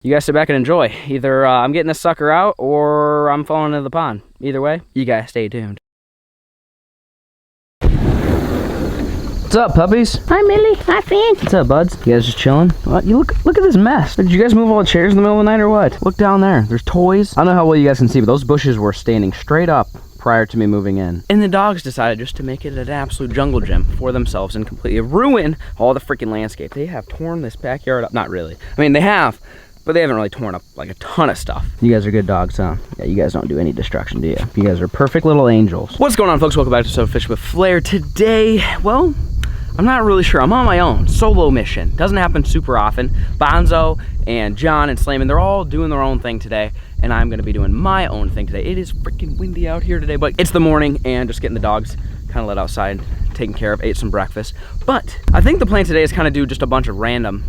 You guys sit back and enjoy. Either I'm getting this sucker out or I'm falling into the pond. Either way, you guys stay tuned. What's up, puppies? Hi, Millie. Hi, Finn. What's up, buds? You guys just chilling? What? You look at this mess. Did you guys move all the chairs in the middle of the night or what? Look down there. There's toys. I don't know how well you guys can see, but those bushes were standing straight up prior to me moving in. And the dogs decided just to make it an absolute jungle gym for themselves and completely ruin all the freaking landscape. They have torn this backyard up. Not really. I mean, they have, but they haven't really torn up like a ton of stuff. You guys are good dogs, huh? Yeah, you guys don't do any destruction, do you? You guys are perfect little angels. What's going on, folks? Welcome back to Fishing with Flair. Today, well, I'm not really sure. I'm on my own, solo mission. Doesn't happen super often. Bonzo and John and Slayman, they're all doing their own thing today, and I'm gonna be doing my own thing today. It is freaking windy out here today, but it's the morning and just getting the dogs kind of let outside, taken care of, ate some breakfast. But I think the plan today is kind of do just a bunch of random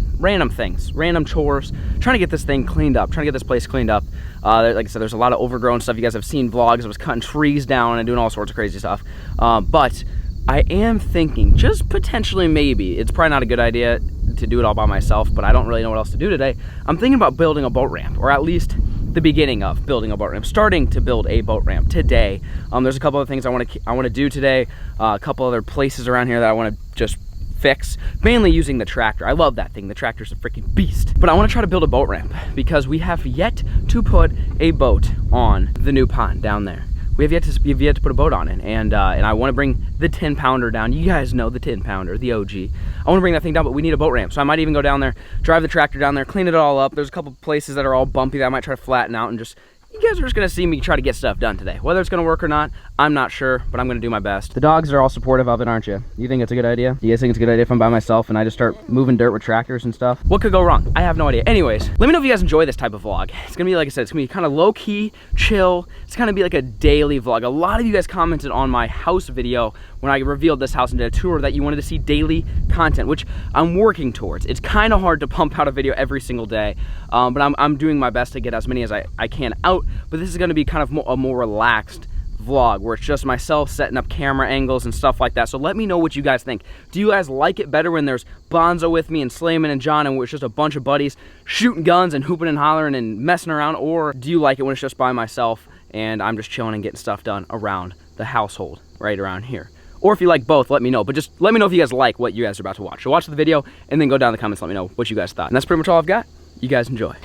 things, random chores, trying to get this thing cleaned up, trying to get this place cleaned up. Like I said, there's a lot of overgrown stuff. You guys have seen vlogs. I was cutting trees down and doing all sorts of crazy stuff. But I am thinking, just potentially maybe, it's probably not a good idea to do it all by myself, but I don't really know what else to do today. I'm thinking about building a boat ramp, or at least the beginning of building a boat ramp, starting to build a boat ramp today. There's a couple of things I want to do today, a couple other places around here that I want to just fix, mainly using the tractor. I love that thing. The tractor's a freaking beast. But I want to try to build a boat ramp because we have yet to put a boat on the new pond down there. We've yet to put a boat on it, and I want to bring the 10-pounder down. You guys know the 10-pounder, the OG. I want to bring that thing down, but we need a boat ramp. So I might even go down there, drive the tractor down there, clean it all up. There's a couple places that are all bumpy that I might try to flatten out, and just, you guys are just gonna see me try to get stuff done today. Whether it's gonna work or not, I'm not sure, but I'm gonna do my best. The dogs are all supportive of it, aren't you? You think it's a good idea? You guys think it's a good idea if I'm by myself and I just start moving dirt with tractors and stuff? What could go wrong? I have no idea. Anyways, let me know if you guys enjoy this type of vlog. It's gonna be, like I said, it's gonna be kind of low-key, chill. It's gonna be like a daily vlog. A lot of you guys commented on my house video when I revealed this house and did a tour that you wanted to see daily content, which I'm working towards. It's kind of hard to pump out a video every single day, but I'm doing my best to get as many as I can out. But this is gonna be kind of a more relaxed vlog where it's just myself setting up camera angles and stuff like that. So let me know what you guys think. Do you guys like it better when there's Bonzo with me and Slayman and John and we're just a bunch of buddies shooting guns and hooping and hollering and messing around? Or do you like it when it's just by myself and I'm just chilling and getting stuff done around the household right around here? Or if you like both, let me know. But just let me know if you guys like what you guys are about to watch. So watch the video and then go down in the comments, let me know what you guys thought. And that's pretty much all I've got. You guys enjoy.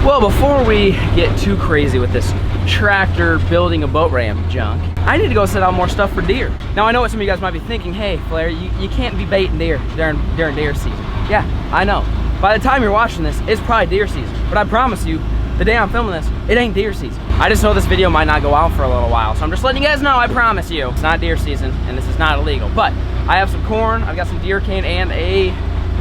Well, before we get too crazy with this tractor building a boat ramp junk, I need to go set out more stuff for deer. Now, I know what some of you guys might be thinking, hey, Flair, you can't be baiting deer during deer season. Yeah, I know. By the time you're watching this, it's probably deer season. But I promise you, the day I'm filming this, it ain't deer season. I just know this video might not go out for a little while, so I'm just letting you guys know, I promise you, it's not deer season, and this is not illegal. But I have some corn, I've got some deer cane, and a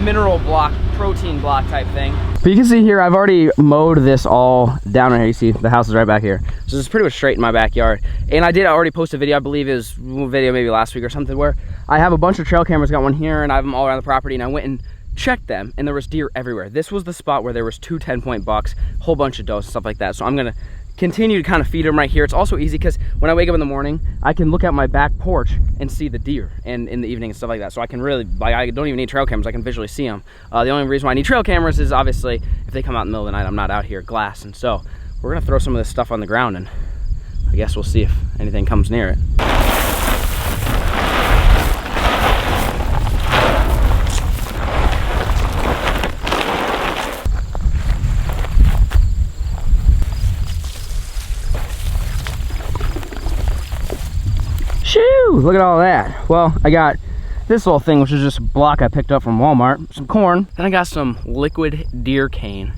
mineral block, protein block type thing. But you can see here, I've already mowed this all down right here. You see the house is right back here. So it's pretty much straight in my backyard. And I did already post a video, I believe it was a video maybe last week or something, where I have a bunch of trail cameras, got one here, and I have them all around the property, and I went and checked them, and there was deer everywhere. This was the spot where there was 2 10-point bucks, a whole bunch of does, stuff like that. So I'm gonna continue to kind of feed them right here. It's also easy because when I wake up in the morning, I can look out my back porch and see the deer, and in the evening and stuff like that. So I can really, like, I don't even need trail cameras, I can visually see them. The only reason why I need trail cameras is obviously if they come out in the middle of the night, I'm not out here glassing. So we're gonna throw some of this stuff on the ground, and I guess we'll see if anything comes near it. Shoo! Look at all that. Well, I got this little thing, which is just a block I picked up from Walmart, some corn, then I got some liquid deer cane.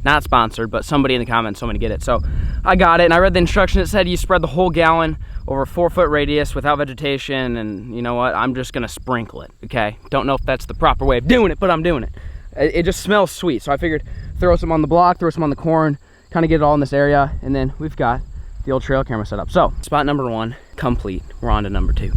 Not sponsored, but somebody in the comments told me to get it. So I got it, and I read the instructions. It said you spread the whole gallon over a 4-foot radius without vegetation, and you know what? I'm just gonna sprinkle it, okay? Don't know if that's the proper way of doing it, but I'm doing it. It just smells sweet, so I figured throw some on the block, throw some on the corn, kind of get it all in this area, and then we've got the old trail camera set up. So spot number 1 complete. We're on to number 2.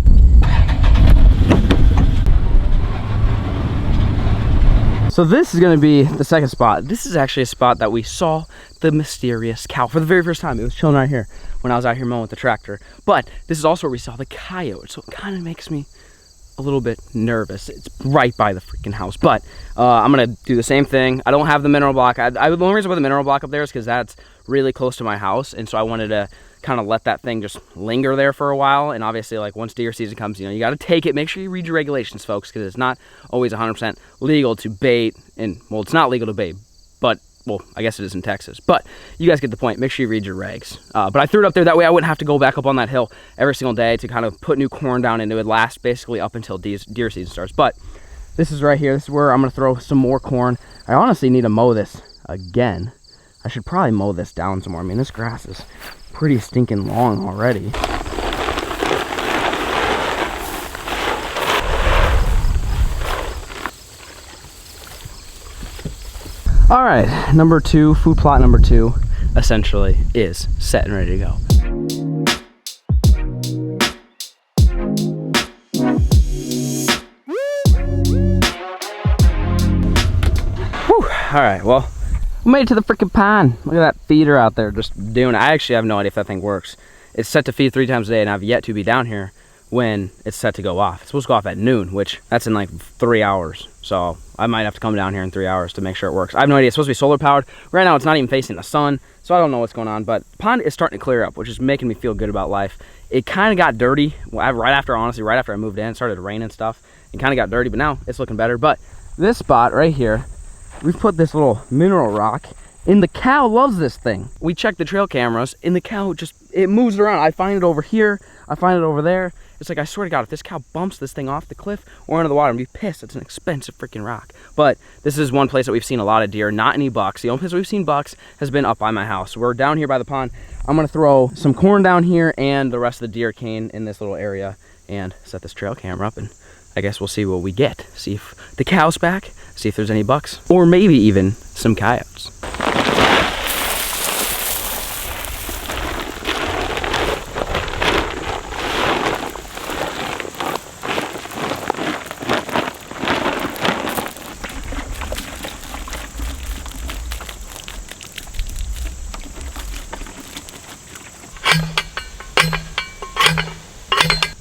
So this is going to be the second spot. This is actually a spot that we saw the mysterious cow for the very first time. It was chilling right here when I was out here mowing with the tractor. But this is also where we saw the coyote, so it kind of makes me a little bit nervous. It's right by the freaking house, but I'm gonna do the same thing. I don't have the mineral block. The only reason I put the mineral block up there is because that's really close to my house, and so I wanted to kind of let that thing just linger there for a while. And obviously, like, once deer season comes, you know, you got to take it. Make sure you read your regulations, folks, because it's not always 100% legal to bait. And well, it's not legal to bait, but well, I guess it is in Texas, but you guys get the point. Make sure you read your regs. But I threw it up there that way I wouldn't have to go back up on that hill every single day to kind of put new corn down, and it would last basically up until deer season starts. But this is right here. This is where I'm going to throw some more corn. I honestly need to mow this again. I should probably mow this down some more. I mean, this grass is pretty stinking long already. All right, number 2, food plot number 2, essentially is set and ready to go. Whew, all right, well, we made it to the freaking pond. Look at that feeder out there just doing it. I actually have no idea if that thing works. It's set to feed 3 times a day, and I've yet to be down here when it's set to go off. It's supposed to go off at noon, which that's in like 3 hours. So I might have to come down here in 3 hours to make sure it works. I have no idea. It's supposed to be solar powered. Right now it's not even facing the sun, so I don't know what's going on, but the pond is starting to clear up, which is making me feel good about life. It kind of got dirty right after I moved in. It started to rain and stuff. It kind of got dirty, but now it's looking better. But this spot right here, we've put this little mineral rock, and the cow loves this thing. We checked the trail cameras, and the cow it moves around. I find it over here, I find it over there. It's like, I swear to God, if this cow bumps this thing off the cliff or into the water, I'm gonna be pissed. It's an expensive freaking rock. But this is one place that we've seen a lot of deer, not any bucks. The only place we've seen bucks has been up by my house. We're down here by the pond. I'm gonna throw some corn down here and the rest of the deer cane in this little area and set this trail camera up, and I guess we'll see what we get. See if the cow's back, see if there's any bucks, or maybe even some coyotes.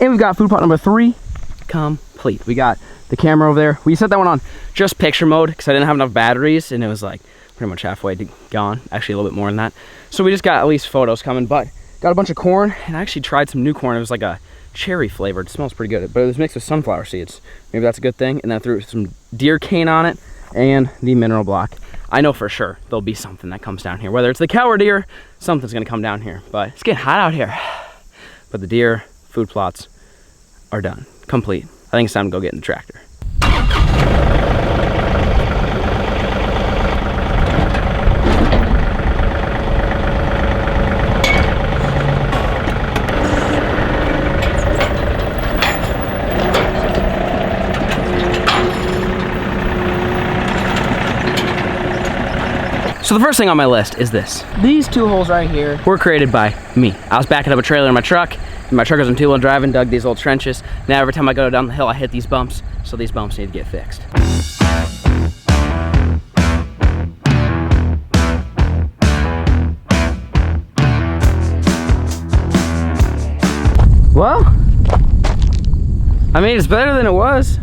And we've got food plot number 3 complete. We got the camera over there. We set that one on just picture mode because I didn't have enough batteries, and it was like pretty much halfway gone. Actually, a little bit more than that. So we just got at least photos coming, but got a bunch of corn, and I actually tried some new corn. It was like a cherry flavored. It smells pretty good, but it was mixed with sunflower seeds. Maybe that's a good thing. And then I threw some deer cane on it and the mineral block. I know for sure there'll be something that comes down here. Whether it's the cow or deer, something's gonna come down here. But it's getting hot out here. But the deer food plots are done, complete. I think it's time to go get in the tractor. So the first thing on my list is this. These 2 holes right here were created by me. I was backing up a trailer in my truck, and my truck was in 2-wheel drive and dug these little trenches. Now every time I go down the hill, I hit these bumps, so these bumps need to get fixed. Well, I mean, it's better than it was.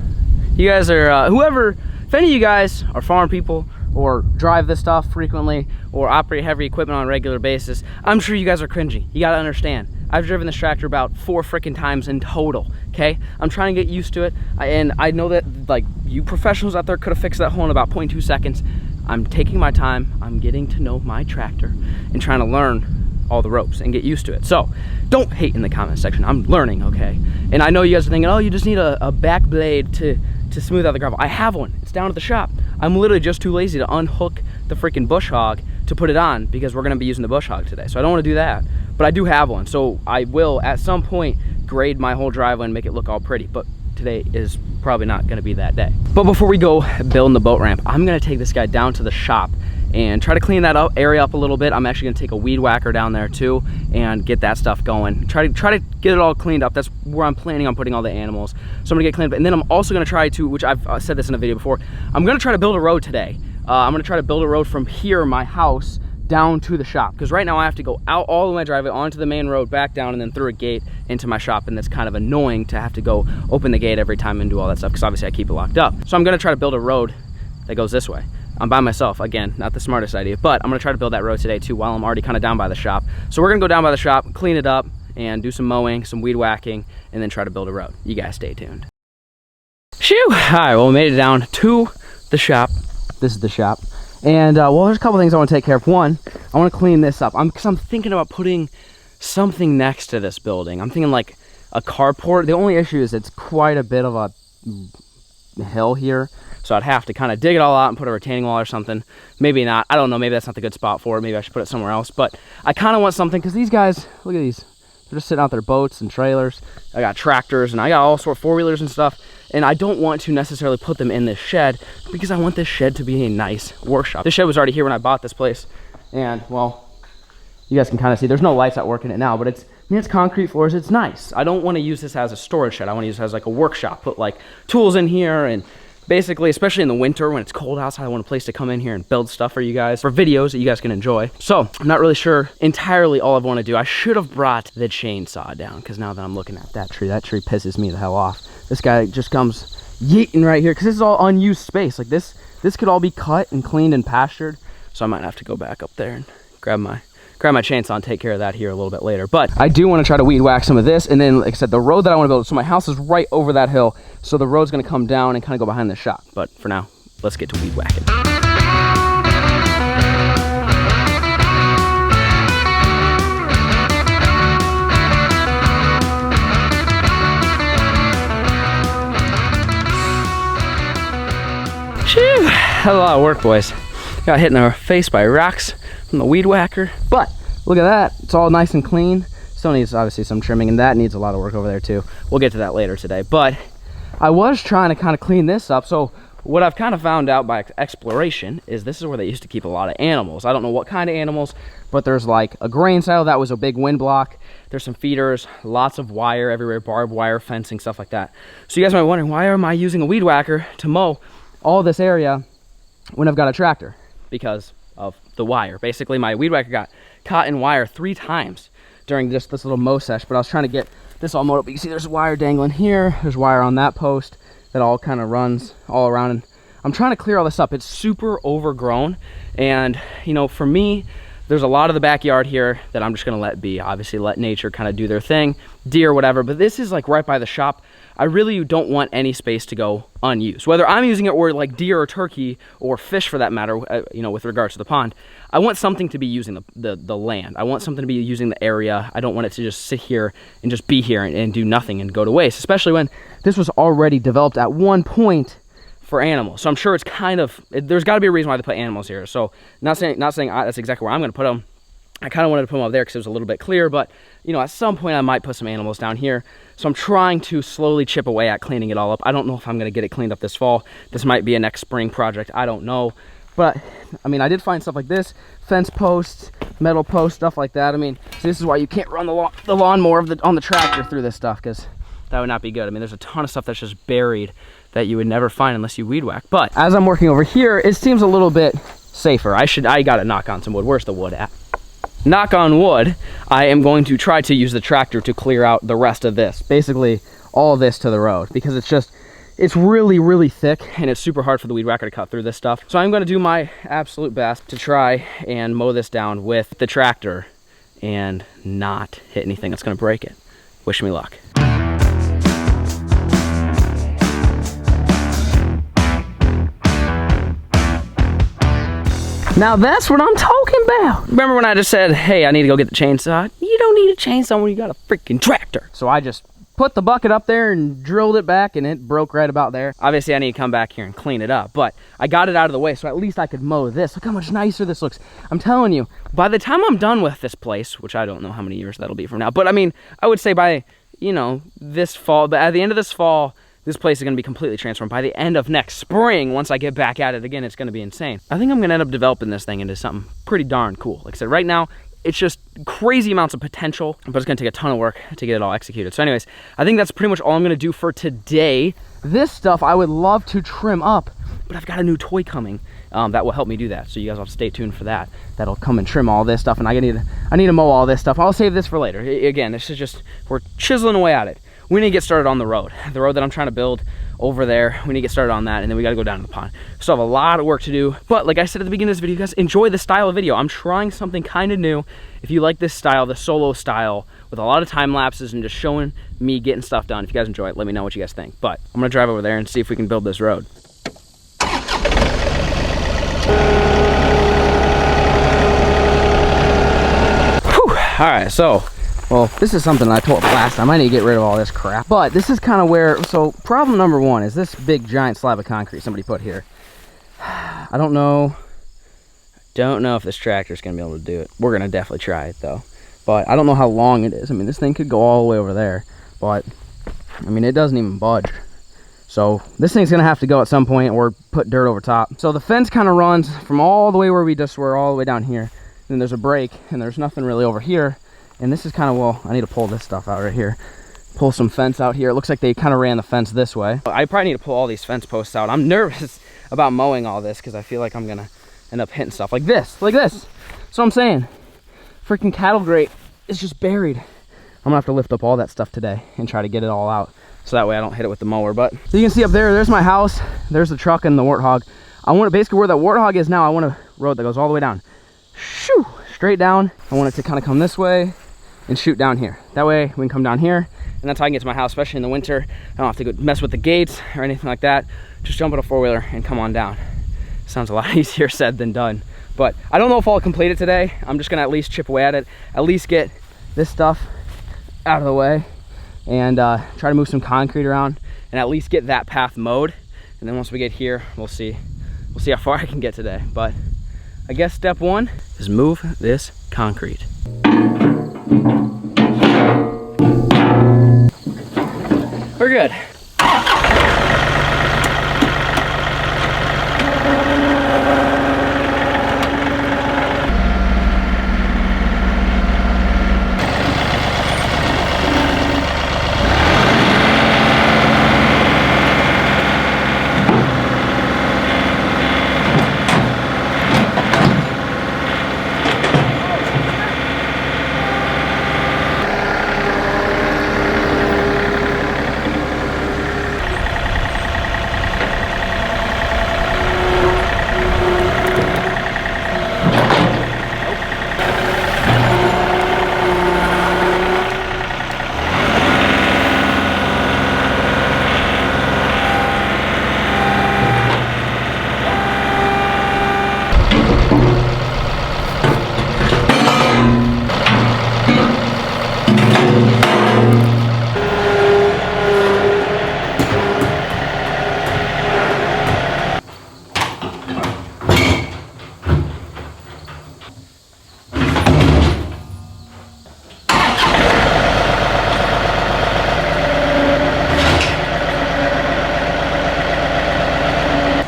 You guys are, if any of you guys are farm people, or drive this stuff frequently, or operate heavy equipment on a regular basis, I'm sure you guys are cringy. You gotta understand. I've driven this tractor about 4 freaking times in total, okay? I'm trying to get used to it, and I know that, like, you professionals out there could have fixed that hole in about 0.2 seconds. I'm taking my time, I'm getting to know my tractor, and trying to learn all the ropes and get used to it. So, don't hate in the comment section, I'm learning, okay? And I know you guys are thinking, oh, you just need a back blade to to smooth out the gravel. I have one, it's down at the shop. I'm literally just too lazy to unhook the freaking bush hog to put it on because we're gonna be using the bush hog today. So I don't wanna do that, but I do have one. So I will at some point grade my whole driveway and make it look all pretty, but today is probably not gonna be that day. But before we go building the boat ramp, I'm gonna take this guy down to the shop and try to clean that area up a little bit. I'm actually gonna take a weed whacker down there too and get that stuff going. Try to get it all cleaned up. That's where I'm planning on putting all the animals. So I'm gonna get cleaned up. And then I'm also gonna try to, which I've said this in a video before, I'm gonna try to build a road today. I'm gonna try to build a road from here, my house, down to the shop. Because right now I have to go out all of my driveway onto the main road, back down, and then through a gate into my shop. And that's kind of annoying to have to go open the gate every time and do all that stuff, because obviously I keep it locked up. So I'm gonna try to build a road that goes this way. I'm by myself, again, not the smartest idea, but I'm gonna try to build that road today too while I'm already kind of down by the shop. So we're gonna go down by the shop, clean it up, and do some mowing, some weed whacking, and then try to build a road. You guys stay tuned. Shoo! All right, well, we made it down to the shop. This is the shop. And well, there's a couple things I wanna take care of. One, I wanna clean this up. Because I'm thinking about putting something next to this building. I'm thinking like a carport. The only issue is it's quite a bit of a hill here. So I'd have to kind of dig it all out and put a retaining wall or something. Maybe not, I don't know, maybe that's not the good spot for it. Maybe I should put it somewhere else. But I kind of want something, because these guys, look at these. They're just sitting out their boats and trailers. I got tractors and I got all sort of four-wheelers and stuff. And I don't want to necessarily put them in this shed because I want this shed to be a nice workshop. This shed was already here when I bought this place. And well, you guys can kind of see, there's no lights out working it now, but it's, I mean, it's concrete floors, it's nice. I don't want to use this as a storage shed. I want to use it as like a workshop, put like tools in here, and basically, especially in the winter when it's cold outside, I want a place to come in here and build stuff for you guys, for videos that you guys can enjoy. So I'm not really sure entirely all I want to do. I should have brought the chainsaw down, because now that I'm looking at that tree pisses me the hell off. This guy just comes yeeting right here, because this is all unused space. Like this could all be cut and cleaned and pastured. So I might have to go back up there and grab my chainsaw and take care of that here a little bit later. But I do want to try to weed whack some of this, and then like I said, the road that I want to build, so my house is right over that hill, so the road's going to come down and kind of go behind the shop. But for now, let's get to weed whacking. Phew, had a lot of work, boys. Got hit in the face by rocks from the weed whacker, but look at that, it's all nice and clean. Still needs obviously some trimming, and that needs a lot of work over there too. We'll get to that later today, but I was trying to kind of clean this up. So what I've kind of found out by exploration is this is where they used to keep a lot of animals. I don't know what kind of animals, but there's like a grain silo that was a big wind block. There's some feeders, lots of wire everywhere, barbed wire, fencing, stuff like that. So you guys might be wondering, why am I using a weed whacker to mow all this area when I've got a tractor? Because of the wire. Basically, my weed whacker got caught in wire 3 times during just this little mow sesh, but I was trying to get this all mowed up. But you see there's wire dangling here, there's wire on that post that all kind of runs all around, and I'm trying to clear all this up. It's super overgrown, and you know, for me, there's a lot of the backyard here that I'm just gonna let be. Obviously let nature kind of do their thing, deer, whatever, but this is like right by the shop. I really don't want any space to go unused. Whether I'm using it or like deer or turkey or fish for that matter, you know, with regards to the pond, I want something to be using the land. I want something to be using the area. I don't want it to just sit here and just be here and do nothing and go to waste, especially when this was already developed at one point for animals. So I'm sure it's kind of, there's gotta be a reason why they put animals here. So not saying that's exactly where I'm gonna put them. I kind of wanted to put them up there because it was a little bit clear, but you know, at some point I might put some animals down here. So I'm trying to slowly chip away at cleaning it all up. I don't know if I'm going to get it cleaned up this fall. This might be a next spring project. I don't know. But I mean, I did find stuff like this, fence posts, metal posts, stuff like that. I mean, so this is why you can't run the lawnmower on the tractor through this stuff, because that would not be good. I mean, there's a ton of stuff that's just buried that you would never find unless you weed whack. But as I'm working over here, it seems a little bit safer. I got to knock on some wood. Where's the wood at? Knock on wood, I am going to try to use the tractor to clear out the rest of this, basically all of this to the road, because it's really, really thick and it's super hard for the weed whacker to cut through this stuff. So I'm going to do my absolute best to try and mow this down with the tractor and not hit anything that's going to break it. Wish me luck. Now that's what I'm talking about. Remember when I just said, hey, I need to go get the chainsaw? You don't need a chainsaw when you got a freaking tractor. So I just put the bucket up there and drilled it back, and it broke right about there. Obviously, I need to come back here and clean it up, but I got it out of the way, so at least I could mow this. Look how much nicer this looks. I'm telling you, by the time I'm done with this place, which I don't know how many years that'll be from now, but I mean, I would say by, you know, this fall, but at the end of this fall, this place is going to be completely transformed. By the end of next spring, once I get back at it again, it's going to be insane. I think I'm going to end up developing this thing into something pretty darn cool. Like I said, right now, it's just crazy amounts of potential, but it's going to take a ton of work to get it all executed. So anyways, I think that's pretty much all I'm going to do for today. This stuff I would love to trim up, but I've got a new toy coming that will help me do that. So you guys will have to stay tuned for that. That'll come and trim all this stuff, and I need to mow all this stuff. I'll save this for later. Again, this is just, we're chiseling away at it. We need to get started on the road that I'm trying to build over there. We need to get started on that, and then we got to go down to the pond. Still have a lot of work to do, but like I said at the beginning of this video, you guys enjoy this style of video. I'm trying something kind of new. If you like this style, the solo style, with a lot of time lapses and just showing me getting stuff done, if you guys enjoy it, let me know what you guys think. But I'm gonna drive over there and see if we can build this road. Whew. All right, so, well, this is something I told last time. I need to get rid of all this crap. But this is kind of where, so problem number one is this big giant slab of concrete somebody put here. I don't know if this tractor is going to be able to do it. We're going to definitely try it though. But I don't know how long it is. I mean, this thing could go all the way over there. But, I mean, it doesn't even budge. So this thing's going to have to go at some point or put dirt over top. So the fence kind of runs from all the way where we just were all the way down here. And then there's a break and there's nothing really over here. And this is kind of, well, I need to pull this stuff out right here. Pull some fence out here. It looks like they kind of ran the fence this way. I probably need to pull all these fence posts out. I'm nervous about mowing all this because I feel like I'm going to end up hitting stuff like this. Like this. That's what I'm saying. Freaking cattle grate is just buried. I'm going to have to lift up all that stuff today and try to get it all out. So that way I don't hit it with the mower. But so you can see up there, there's my house. There's the truck and the warthog. I want it basically where that warthog is now. I want a road that goes all the way down. Shoo! Straight down. I want it to kind of come this way and shoot down here. That way we can come down here, and that's how I can get to my house, especially in the winter. I don't have to go mess with the gates or anything like that. Just jump in a four-wheeler and come on down. Sounds a lot easier said than done. But I don't know if I'll complete it today. I'm just gonna at least chip away at it, at least get this stuff out of the way, and try to move some concrete around, and at least get that path mowed. And then once we get here, we'll see how far I can get today. But I guess step one is move this concrete. We're good.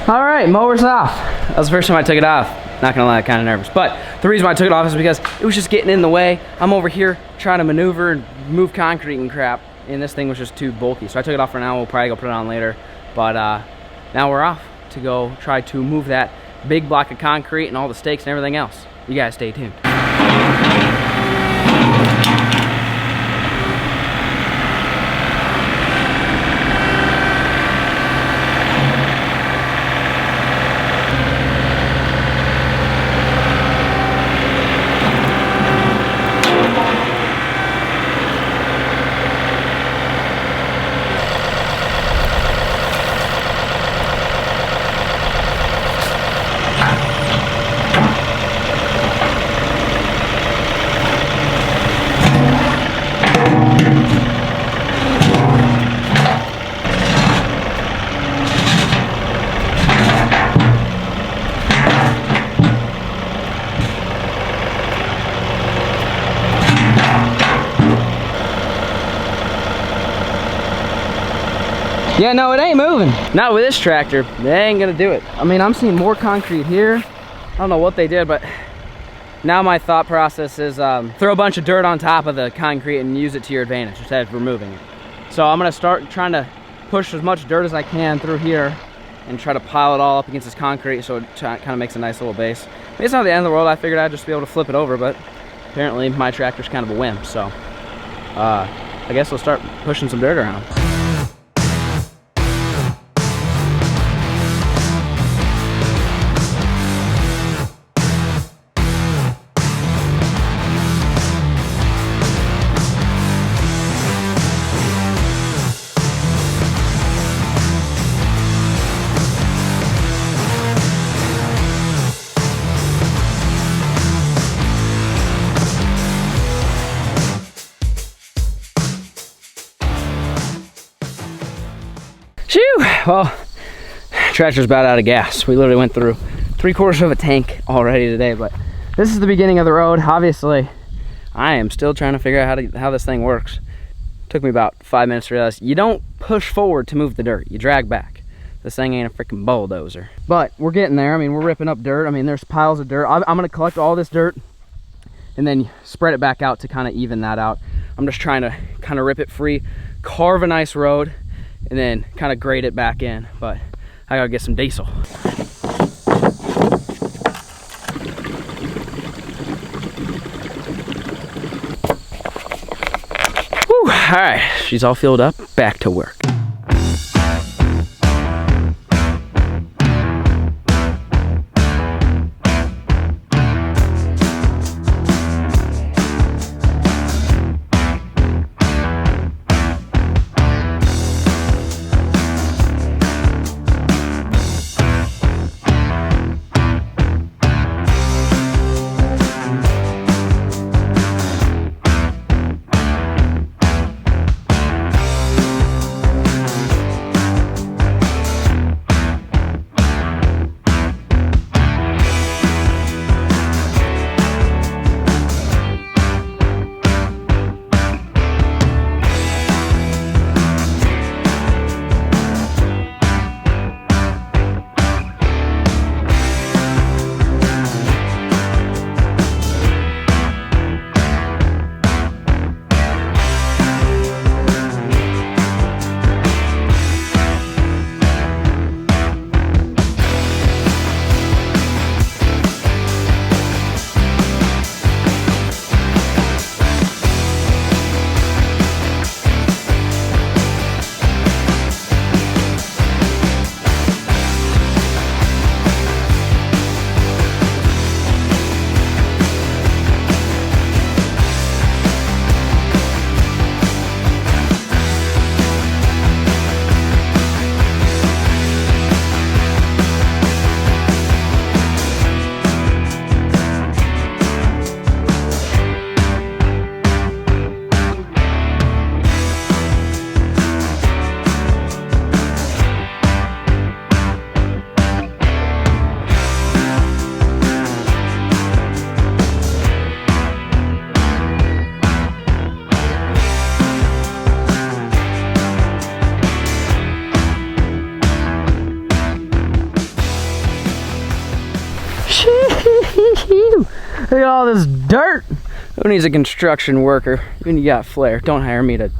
All right, mower's off. That was the first time I took it off. Not gonna lie, kind of nervous. But the reason why I took it off is because it was just getting in the way. I'm over here trying to maneuver and move concrete and crap, and this thing was just too bulky. So I took it off for now. We'll probably go put it on later. But now we're off to go try to move that big block of concrete and all the stakes and everything else. You guys stay tuned. Yeah, no, it ain't moving. Not with this tractor. They ain't gonna do it. I mean, I'm seeing more concrete here. I don't know what they did, but now my thought process is throw a bunch of dirt on top of the concrete and use it to your advantage instead of removing it. So I'm gonna start trying to push as much dirt as I can through here and try to pile it all up against this concrete so it kind of makes a nice little base. I mean, it's not the end of the world. I figured I'd just be able to flip it over, but apparently my tractor's kind of a wimp, so I guess we'll start pushing some dirt around. Phew! Well, tractor's about out of gas. We literally went through 3/4 of a tank already today, but this is the beginning of the road. Obviously, I am still trying to figure out how this thing works. Took me about 5 minutes to realize you don't push forward to move the dirt, you drag back. This thing ain't a freaking bulldozer. But we're getting there. I mean, we're ripping up dirt. I mean, there's piles of dirt. I'm gonna collect all this dirt and then spread it back out to kind of even that out. I'm just trying to kind of rip it free, carve a nice road, and then kind of grade it back in. But I gotta get some diesel. Whew, all right, she's all filled up, back to work. Look at all this dirt. Who needs a construction worker? When you got FLAIR, don't hire me to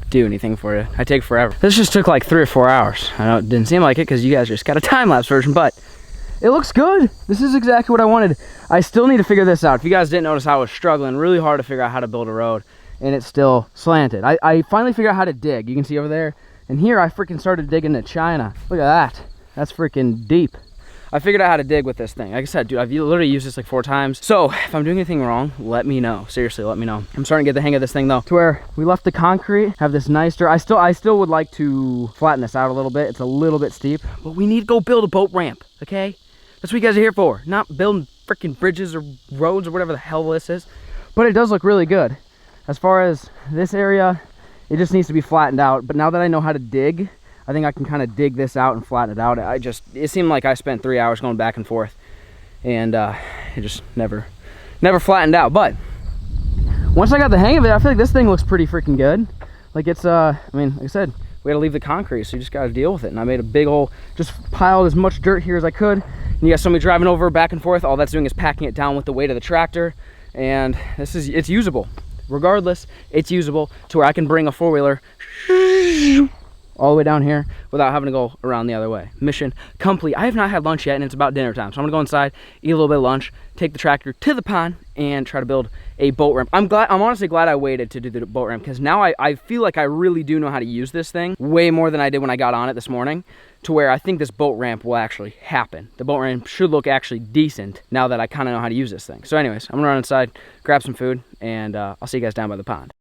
do anything for you. I take forever. This just took like 3 or 4 hours. I know it didn't seem like it because you guys just got a time-lapse version, but it looks good. This is exactly what I wanted. I still need to figure this out. If you guys didn't notice, I was struggling really hard to figure out how to build a road, and it's still slanted. I finally figured out how to dig. You can see over there. And here I freaking started digging to China. Look at that. That's freaking deep. I figured out how to dig with this thing. Like I said, dude, I've literally used this like 4 times. So if I'm doing anything wrong, let me know. Seriously, let me know. I'm starting to get the hang of this thing though, to where we left the concrete, have this nice dirt. I still would like to flatten this out a little bit. It's a little bit steep, but we need to go build a boat ramp, okay? That's what you guys are here for. Not building freaking bridges or roads or whatever the hell this is. But it does look really good. As far as this area, it just needs to be flattened out. But now that I know how to dig, I think I can kind of dig this out and flatten it out. It seemed like I spent 3 hours going back and forth, and it just never flattened out. But once I got the hang of it, I feel like this thing looks pretty freaking good. Like it's, I mean, like I said, we had to leave the concrete, so you just got to deal with it. And I made a big old, just piled as much dirt here as I could. And you got somebody driving over back and forth. All that's doing is packing it down with the weight of the tractor. And it's usable. Regardless, it's usable to where I can bring a four-wheeler all the way down here without having to go around the other way. Mission complete. I have not had lunch yet, and it's about dinner time. So I'm gonna go inside, eat a little bit of lunch, take the tractor to the pond, and try to build a boat ramp. I'm honestly glad I waited to do the boat ramp, because now I feel like I really do know how to use this thing way more than I did when I got on it this morning, to where I think this boat ramp will actually happen. The boat ramp should look actually decent now that I kind of know how to use this thing. So anyways, I'm gonna run inside, grab some food, and I'll see you guys down by the pond.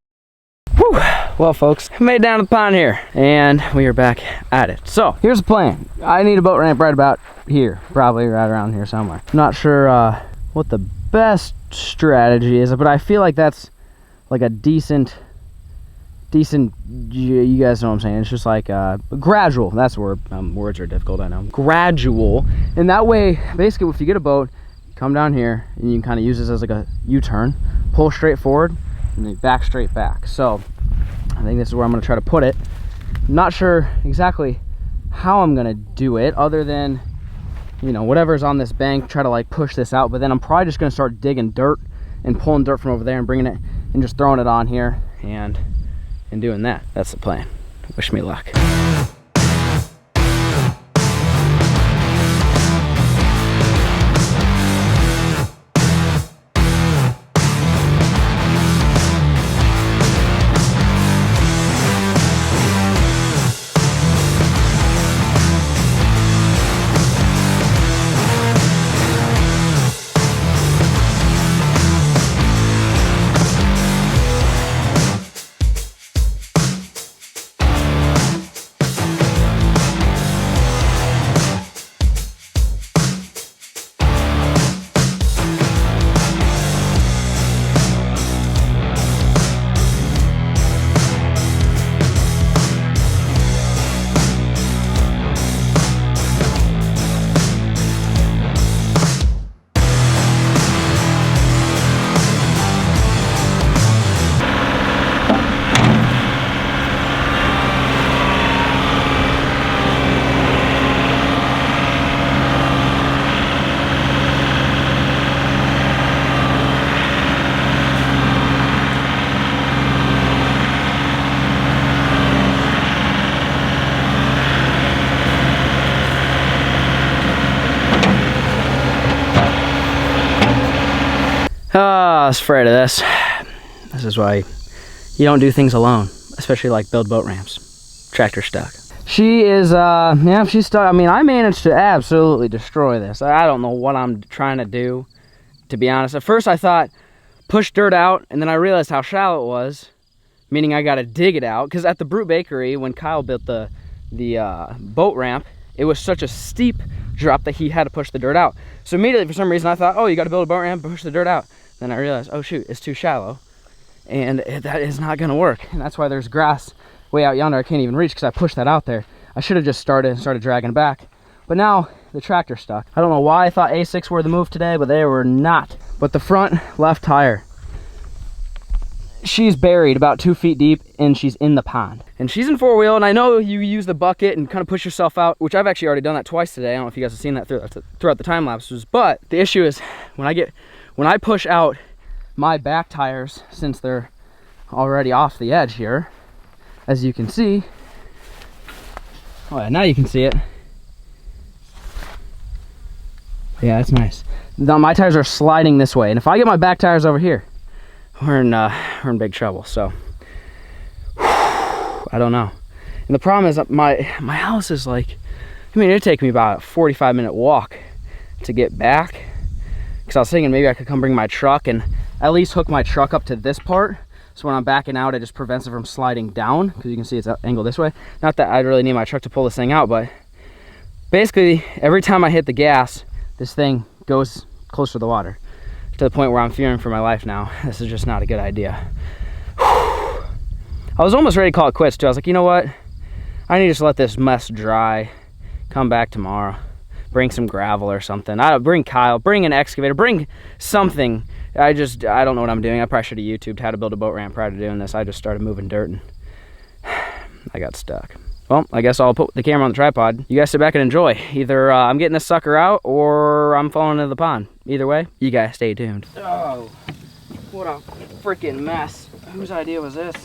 Whew. Well, folks, I made it down to the pond here, and we are back at it. So here's the plan. I need a boat ramp right about here, probably right around here somewhere. I'm not sure what the best strategy is, but I feel like that's like a decent, you guys know what I'm saying. It's just like gradual. That's the word. Words are difficult, I know. Gradual, and that way, basically, if you get a boat, come down here, and you can kind of use this as like a U-turn, pull straight forward, and then back straight back. So I think this is where I'm going to try to put it. I'm not sure exactly how I'm going to do it, other than, you know, whatever's on this bank, try to like push this out. But then I'm probably just going to start digging dirt and pulling dirt from over there and bringing it and just throwing it on here and doing that. That's the plan. Wish me luck. I was afraid of this. This is why you don't do things alone, especially like build boat ramps. Tractor stuck. She is, yeah, she's stuck. I mean, I managed to absolutely destroy this. I don't know what I'm trying to do, to be honest. At first I thought push dirt out, and then I realized how shallow it was, meaning I got to dig it out. Because at the Brute Bakery, when Kyle built the boat ramp, it was such a steep drop that he had to push the dirt out. So immediately, for some reason, I thought, oh, you got to build a boat ramp, push the dirt out. Then I realized, oh shoot, it's too shallow, and that is not gonna work. And that's why there's grass way out yonder I can't even reach, because I pushed that out there. I should have just started dragging back. But now the tractor's stuck. I don't know why I thought A6 were the move today, but they were not. But the front left tire, she's buried about 2 feet deep, and she's in the pond. And she's in four-wheel, and I know you use the bucket and kind of push yourself out, which I've actually already done that twice today. I don't know if you guys have seen that throughout the time lapses. But the issue is when I push out my back tires, since they're already off the edge here, as you can see. Oh yeah, now you can see it. Yeah, that's nice. Now my tires are sliding this way, and if I get my back tires over here, we're in big trouble. So I don't know. And the problem is that my house is like, I mean, it'd take me about a 45-minute walk to get back. Because I was thinking maybe I could come bring my truck and at least hook my truck up to this part. So when I'm backing out, it just prevents it from sliding down, because you can see it's angled this way. Not that I really need my truck to pull this thing out, but basically every time I hit the gas, this thing goes closer to the water, to the point where I'm fearing for my life now. This is just not a good idea. I was almost ready to call it quits too. I was like, you know what? I need to just let this mess dry, come back tomorrow. Bring some gravel or something. Bring Kyle, bring an excavator, bring something. I don't know what I'm doing. I probably should have YouTubed how to build a boat ramp prior to doing this. I just started moving dirt and I got stuck. Well, I guess I'll put the camera on the tripod. You guys sit back and enjoy. Either I'm getting this sucker out or I'm falling into the pond. Either way, you guys stay tuned. Oh, what a freaking mess. Whose idea was this?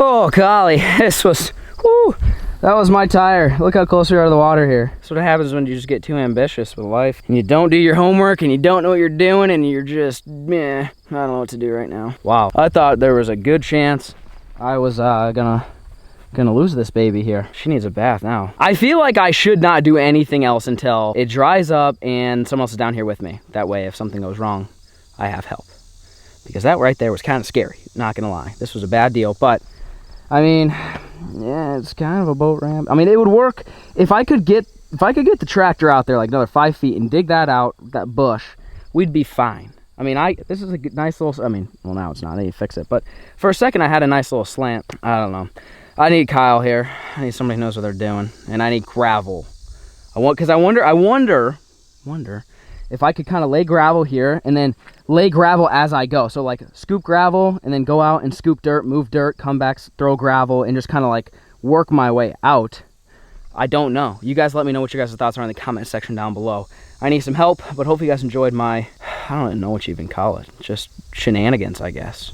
Oh golly, this was, whoo, that was my tire. Look how close we are to the water here. That's what happens when you just get too ambitious with life. And you don't do your homework and you don't know what you're doing and you're just, meh, I don't know what to do right now. Wow, I thought there was a good chance I was gonna lose this baby here. She needs a bath now. I feel like I should not do anything else until it dries up and someone else is down here with me. That way, if something goes wrong, I have help. Because that right there was kind of scary, not gonna lie. This was a bad deal, but I mean, yeah, it's kind of a boat ramp. I mean, it would work if I could get the tractor out there like another 5 feet and dig that out, that bush, we'd be fine. I mean, this is a nice little, I mean, well now it's not, I need to fix it, but for a second I had a nice little slant. I don't know. I need Kyle here. I need somebody who knows what they're doing, and I need gravel. I wonder if I could kind of lay gravel here and then lay gravel as I go. So like scoop gravel and then go out and scoop dirt, move dirt, come back, throw gravel, and just kind of like work my way out. I don't know. You guys let me know what your guys' thoughts are in the comment section down below. I need some help, but hopefully you guys enjoyed my, I don't even know what you even call it, just shenanigans, I guess.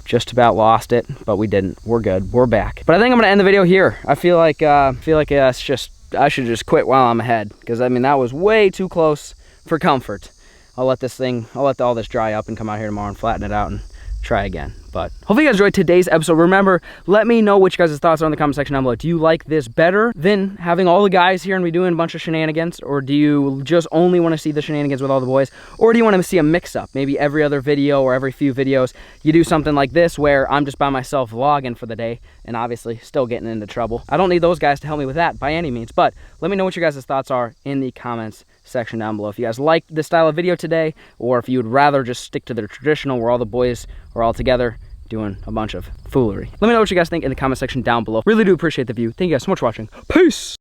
Just about lost it, but we didn't. We're good. We're back. But I think I'm gonna end the video here. I feel like it's just, I should just quit while I'm ahead, because I mean that was way too close for comfort. I'll let all this dry up and come out here tomorrow and flatten it out and try again. But hopefully you guys enjoyed today's episode. Remember, let me know what you guys' thoughts are in the comment section down below. Do you like this better than having all the guys here and we doing a bunch of shenanigans? Or do you just only want to see the shenanigans with all the boys? Or do you want to see a mix-up? Maybe every other video or every few videos, you do something like this where I'm just by myself vlogging for the day and obviously still getting into trouble. I don't need those guys to help me with that by any means, but let me know what your guys' thoughts are in the comments section down below. If you guys liked this style of video today, or if you would rather just stick to the traditional where all the boys are all together doing a bunch of foolery. Let me know what you guys think in the comment section down below. Really do appreciate the view. Thank you guys so much for watching. Peace!